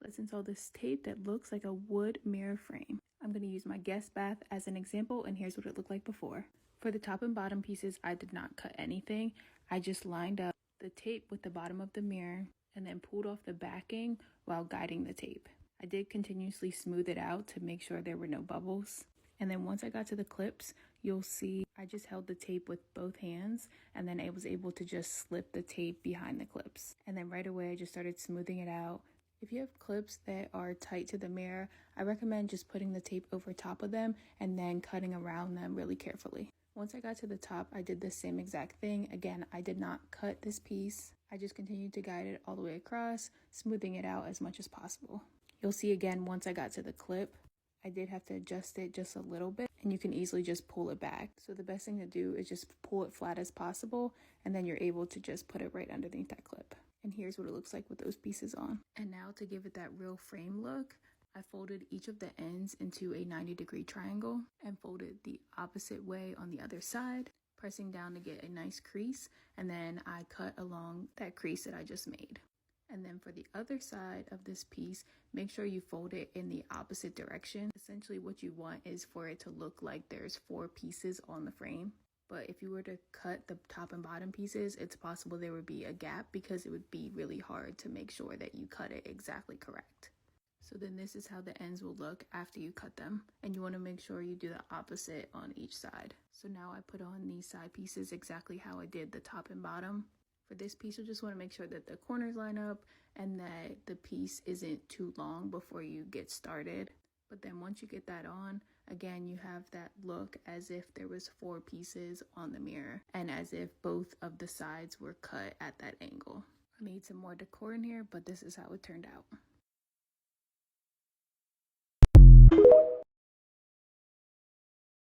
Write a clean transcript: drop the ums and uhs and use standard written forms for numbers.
Let's install this tape that looks like a wood mirror frame. I'm going to use my guest bath as an example, and here's what it looked like before. For the top and bottom pieces, I did not cut anything. I just lined up the tape with the bottom of the mirror and then pulled off the backing while guiding the tape. I did continuously smooth it out to make sure there were no bubbles. And then once I got to the clips, you'll see I just held the tape with both hands, and then I was able to just slip the tape behind the clips. And then right away, I just started smoothing it out. If you have clips that are tight to the mirror, I recommend just putting the tape over top of them and then cutting around them really carefully. Once I got to the top, I did the same exact thing. Again, I did not cut this piece. I just continued to guide it all the way across, smoothing it out as much as possible. You'll see again, once I got to the clip, I did have to adjust it just a little bit, and you can easily just pull it back. So the best thing to do is just pull it flat as possible, and then you're able to just put it right underneath that clip. And here's what it looks like with those pieces on. And now to give it that real frame look, I folded each of the ends into a 90-degree triangle and folded the opposite way on the other side, pressing down to get a nice crease, and then I cut along that crease that I just made. And then for the other side of this piece, make sure you fold it in the opposite direction. Essentially what you want is for it to look like there's 4 pieces on the frame. But if you were to cut the top and bottom pieces, it's possible there would be a gap because it would be really hard to make sure that you cut it exactly correct. So then this is how the ends will look after you cut them. And you want to make sure you do the opposite on each side. So now I put on these side pieces exactly how I did the top and bottom. For this piece, you just want to make sure that the corners line up and that the piece isn't too long before you get started. But then once you get that on, again, you have that look as if there was 4 pieces on the mirror and as if both of the sides were cut at that angle. I need some more decor in here, but this is how it turned out.